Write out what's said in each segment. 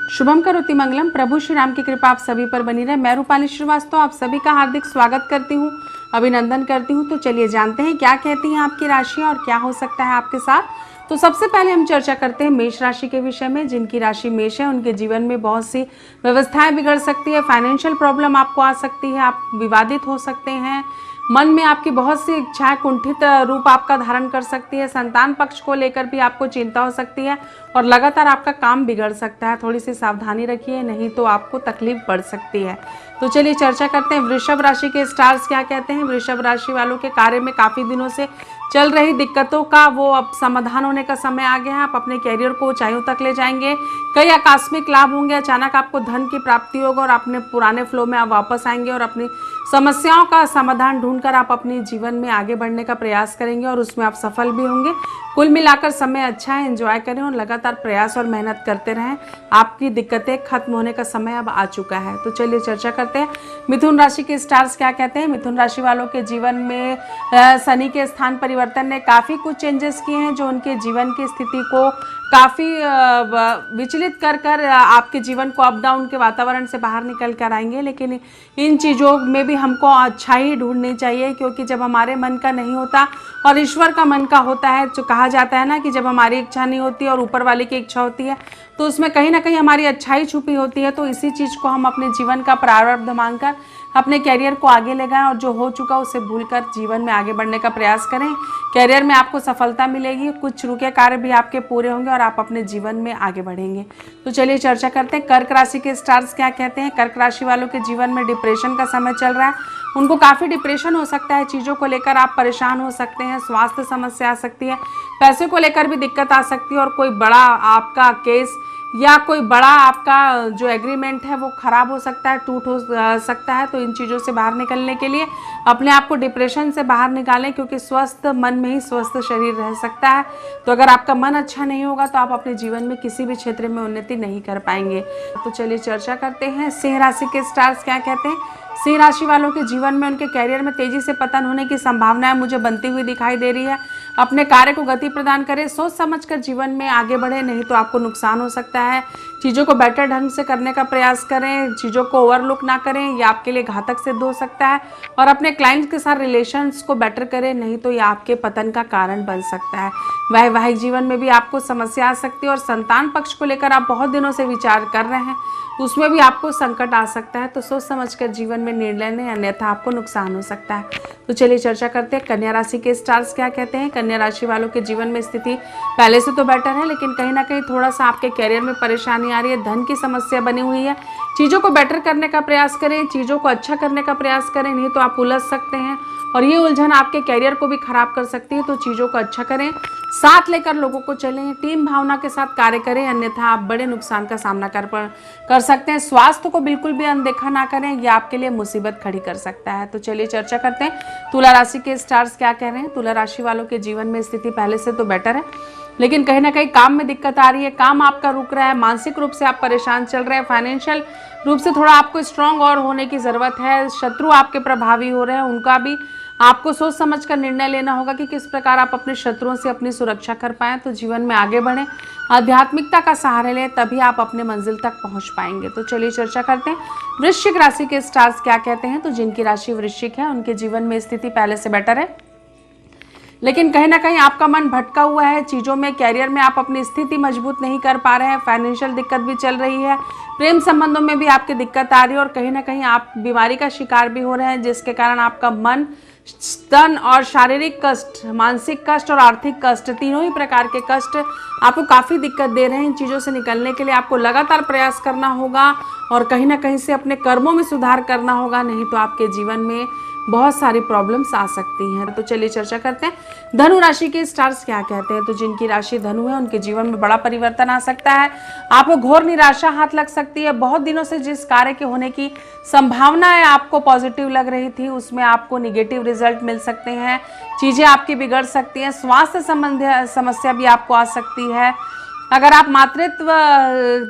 शुभम करोति मंगलम। प्रभु श्री राम की कृपा आप सभी पर बनी रहे। मैं रूपाली श्रीवास्तव आप सभी का हार्दिक स्वागत करती हूँ, अभिनंदन करती हूँ। तो चलिए जानते हैं क्या कहती हैं आपकी राशि और क्या हो सकता है आपके साथ। तो सबसे पहले हम चर्चा करते हैं मेष राशि के विषय में। जिनकी राशि मेष है उनके जीवन में बहुत सी व्यवस्थाएं बिगड़ सकती है, फाइनेंशियल प्रॉब्लम आपको आ सकती है, आप विवादित हो सकते हैं, मन में आपकी बहुत सी इच्छाएं कुंठित रूप आपका धारण कर सकती है, संतान पक्ष को लेकर भी आपको चिंता हो सकती है और लगातार आपका काम बिगड़ सकता है। थोड़ी सी सावधानी रखिए, नहीं तो आपको तकलीफ बढ़ सकती है। तो चलिए चर्चा करते हैं वृषभ राशि के स्टार्स क्या कहते हैं। वृषभ राशि वालों के कार्य में काफ़ी दिनों से चल रही दिक्कतों का वो अब समाधान होने का समय आ गया है। आप अपने कैरियर को ऊंचाइयों तक ले जाएंगे, कई आकस्मिक लाभ होंगे, अचानक आपको धन की प्राप्ति होगा और अपने पुराने फ्लो में आप वापस आएंगे और अपनी समस्याओं का समाधान ढूंढकर आप अपने जीवन में आगे बढ़ने का प्रयास करेंगे और उसमें आप सफल भी होंगे। कुल मिलाकर समय अच्छा है, एंजॉय करें और लगातार प्रयास और मेहनत करते रहें। आपकी दिक्कतें खत्म होने का समय अब आ चुका है। तो चलिए चर्चा करते हैं मिथुन राशि के स्टार्स क्या कहते हैं। मिथुन राशि वालों के जीवन में शनि के स्थान परिवर्तन ने काफ़ी कुछ चेंजेस किए हैं जो उनके जीवन की स्थिति को काफ़ी विचलित कर आपके जीवन को अप डाउन के वातावरण से बाहर निकल कर आएंगे। लेकिन इन चीज़ों में भी हमको अच्छा ही ढूंढनी चाहिए, क्योंकि जब हमारे मन का नहीं होता और ईश्वर का मन का होता है, जो कहा जाता है ना कि जब हमारी इच्छा नहीं होती और ऊपर वाले की इच्छा होती है तो उसमें कहीं ना कहीं हमारी अच्छाई छुपी होती है। तो इसी चीज़ को हम अपने जीवन का प्रारब्ध मानकर अपने कैरियर को आगे ले गए और जो हो चुका उसे भूलकर जीवन में आगे बढ़ने का प्रयास करें। कैरियर में आपको सफलता मिलेगी, कुछ रुके कार्य भी आपके पूरे होंगे और आप अपने जीवन में आगे बढ़ेंगे। तो चलिए चर्चा करते हैं कर्क राशि के स्टार्स क्या कहते हैं। कर्क राशि वालों के जीवन में डिप्रेशन का समय चल रहा है, उनको काफ़ी डिप्रेशन हो सकता है, चीज़ों को लेकर आप परेशान हो सकते हैं, स्वास्थ्य समस्या आ सकती है, पैसे को लेकर भी दिक्कत आ सकती है और कोई बड़ा आपका केस या कोई बड़ा आपका जो एग्रीमेंट है वो ख़राब हो सकता है, टूट हो सकता है। तो इन चीज़ों से बाहर निकलने के लिए अपने आप को डिप्रेशन से बाहर निकालें, क्योंकि स्वस्थ मन में ही स्वस्थ शरीर रह सकता है। तो अगर आपका मन अच्छा नहीं होगा तो आप अपने जीवन में किसी भी क्षेत्र में उन्नति नहीं कर पाएंगे। तो चलिए चर्चा करते हैं सिंह राशि के स्टार्स क्या कहते हैं। सिंह राशि वालों के जीवन में उनके कैरियर में तेजी से पतन होने की संभावनाएं मुझे बनती हुई दिखाई दे रही है। अपने कार्य को गति प्रदान करें, सोच समझकर जीवन में आगे बढ़े, नहीं तो आपको नुकसान हो सकता है। चीज़ों को बेटर ढंग से करने का प्रयास करें, चीज़ों को ओवरलुक ना करें, ये आपके लिए घातक सिद्ध हो सकता है। और अपने क्लाइंट्स के साथ रिलेशंस को बेटर करें, नहीं तो ये आपके पतन का कारण बन सकता है। वैवाहिक जीवन में भी आपको समस्या आ सकती है और संतान पक्ष को लेकर आप बहुत दिनों से विचार कर रहे हैं, उसमें भी आपको संकट आ सकता है। तो सोच समझकर जीवन में निर्णय लें, अन्यथा आपको नुकसान हो सकता है। तो चलिए चर्चा करते हैं कन्या राशि के स्टार्स क्या कहते हैं। कन्या राशि वालों के जीवन में स्थिति पहले से तो बेटर है, लेकिन कहीं ना कहीं थोड़ा सा आपके कैरियर में परेशानी आ रही है, धन की समस्या बनी हुई है। चीज़ों को बेटर करने का प्रयास करें, चीज़ों को अच्छा करने का प्रयास करें, नहीं तो आप उलझ सकते हैं और ये उलझन आपके कैरियर को भी खराब कर सकती है। तो चीज़ों को अच्छा करें, साथ लेकर लोगों को चलें, टीम भावना के साथ कार्य करें, अन्यथा आप बड़े नुकसान का सामना कर सकते हैं। स्वास्थ्य को बिल्कुल भी अनदेखा ना करें, यह आपके लिए मुसीबत खड़ी कर सकता है। तो चलिए चर्चा करते हैं तुला राशि के स्टार्स क्या कह रहे हैं। तुला राशि वालों के जीवन में स्थिति पहले से तो बेटर है, लेकिन कहीं ना कहीं काम में दिक्कत आ रही है, काम आपका रुक रहा है, मानसिक रूप से आप परेशान चल रहे हैं, फाइनेंशियल रूप से थोड़ा आपको स्ट्रांग और होने की ज़रूरत है। शत्रु आपके प्रभावी हो रहे हैं, उनका भी आपको सोच समझ कर निर्णय लेना होगा कि किस प्रकार आप अपने शत्रुओं से अपनी सुरक्षा कर पाएं। तो जीवन में आगे बढ़ें, आध्यात्मिकता का सहारा लें, तभी आप अपने मंजिल तक पहुंच पाएंगे। तो चलिए चर्चा करते हैं वृश्चिक राशि के स्टार्स क्या कहते हैं। तो जिनकी राशि वृश्चिक है उनके जीवन में स्थिति पहले से बेटर है, लेकिन कहीं ना कहीं आपका मन भटका हुआ है चीज़ों में, कैरियर में आप अपनी स्थिति मजबूत नहीं कर पा रहे हैं, फाइनेंशियल दिक्कत भी चल रही है, प्रेम संबंधों में भी आपकी दिक्कत आ रही है और कहीं ना कहीं आप बीमारी का शिकार भी हो रहे हैं, जिसके कारण आपका मन, तन और शारीरिक कष्ट, मानसिक कष्ट और आर्थिक कष्ट, तीनों ही प्रकार के कष्ट आपको काफ़ी दिक्कत दे रहे हैं। इन चीज़ों से निकलने के लिए आपको लगातार प्रयास करना होगा और कहीं ना कहीं से अपने कर्मों में सुधार करना होगा, नहीं तो आपके जीवन में बहुत सारी प्रॉब्लम्स आ सकती हैं। तो चलिए चर्चा करते हैं धनु राशि के स्टार्स क्या कहते हैं। तो जिनकी राशि धनु है उनके जीवन में बड़ा परिवर्तन आ सकता है, आपको घोर निराशा हाथ लग सकती है। बहुत दिनों से जिस कार्य के होने की संभावनाएं आपको पॉजिटिव लग रही थी, उसमें आपको निगेटिव रिजल्ट मिल सकते हैं, चीज़ें आपकी बिगड़ सकती हैं, स्वास्थ्य संबंधी समस्या भी आपको आ सकती है। अगर आप मातृत्व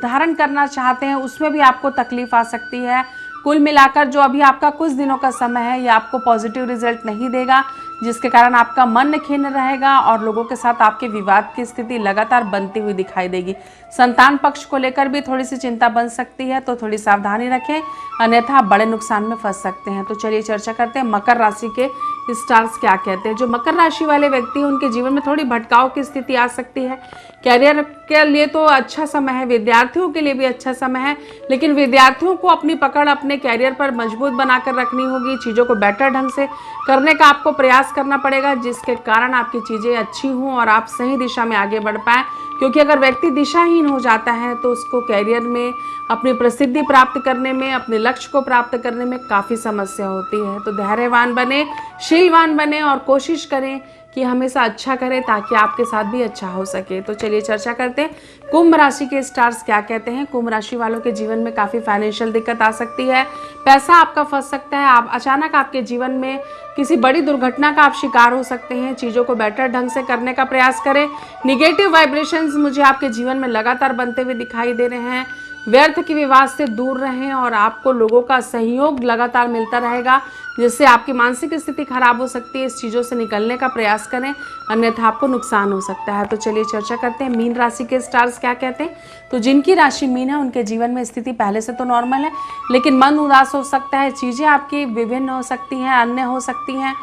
धारण करना चाहते हैं उसमें भी आपको तकलीफ आ सकती है। कुल मिलाकर जो अभी आपका कुछ दिनों का समय है ये आपको पॉजिटिव रिजल्ट नहीं देगा। जिसके कारण आपका मन खिन्न रहेगा और लोगों के साथ आपके विवाद की स्थिति लगातार बनती हुई दिखाई देगी। संतान पक्ष को लेकर भी थोड़ी सी चिंता बन सकती है, तो थोड़ी सावधानी रखें, अन्यथा आप बड़े नुकसान में फंस सकते हैं। तो चलिए चर्चा करते हैं मकर राशि के स्टार्स क्या कहते हैं। जो मकर राशि वाले व्यक्ति हैं उनके जीवन में थोड़ी भटकाव की स्थिति आ सकती है। कैरियर के लिए तो अच्छा समय है, विद्यार्थियों के लिए भी अच्छा समय है, लेकिन विद्यार्थियों को अपनी पकड़ अपने कैरियर पर मजबूत बनाकर रखनी होगी। चीज़ों को बेटर ढंग से करने का आपको प्रयास करना पड़ेगा, जिसके कारण आपकी चीज़ें अच्छी हों और आप सही दिशा में आगे बढ़ पाएँ। क्योंकि अगर व्यक्ति दिशाहीन हो जाता है तो उसको कैरियर में अपनी प्रसिद्धि प्राप्त करने में, अपने लक्ष्य को प्राप्त करने में काफ़ी समस्या होती है। तो धैर्यवान बने, शीलवान बने और कोशिश करें कि हमेशा अच्छा करें ताकि आपके साथ भी अच्छा हो सके। तो चलिए चर्चा करते हैं कुंभ राशि के स्टार्स क्या कहते हैं। कुंभ राशि वालों के जीवन में काफ़ी फाइनेंशियल दिक्कत आ सकती है, पैसा आपका फंस सकता है, आप अचानक आपके जीवन में किसी बड़ी दुर्घटना का आप शिकार हो सकते हैं। चीज़ों को बेटर ढंग से करने का प्रयास करें। निगेटिव वाइब्रेशंस मुझे आपके जीवन में लगातार बनते हुए दिखाई दे रहे हैं। व्यर्थ के विवाद से दूर रहें और आपको लोगों का सहयोग लगातार मिलता रहेगा, जिससे आपकी मानसिक स्थिति खराब हो सकती है। इस चीज़ों से निकलने का प्रयास करें, अन्यथा आपको नुकसान हो सकता है। तो चलिए चर्चा करते हैं मीन राशि के स्टार्स क्या कहते हैं। तो जिनकी राशि मीन है उनके जीवन में स्थिति पहले से तो नॉर्मल है, लेकिन मन उदास हो सकता है, चीज़ें आपकी विभिन्न हो सकती हैं, अन्य हो सकती हैं।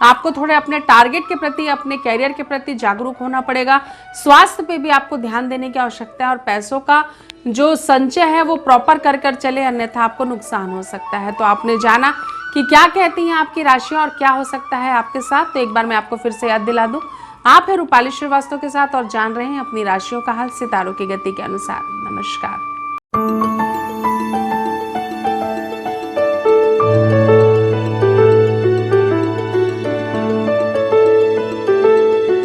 आपको थोड़े अपने टारगेट के प्रति, अपने कैरियर के प्रति जागरूक होना पड़ेगा। स्वास्थ्य पे भी आपको ध्यान देने की आवश्यकता है और पैसों का जो संचय है वो प्रॉपर कर चले, अन्यथा आपको नुकसान हो सकता है। तो आपने जाना कि क्या कहती हैं आपकी राशियां और क्या हो सकता है आपके साथ। तो एक बार मैं आपको फिर से याद दिला दूं, आप हैं रूपाली श्रीवास्तव के साथ और जान रहे हैं अपनी राशियों का हाल सितारों की गति के अनुसार। नमस्कार।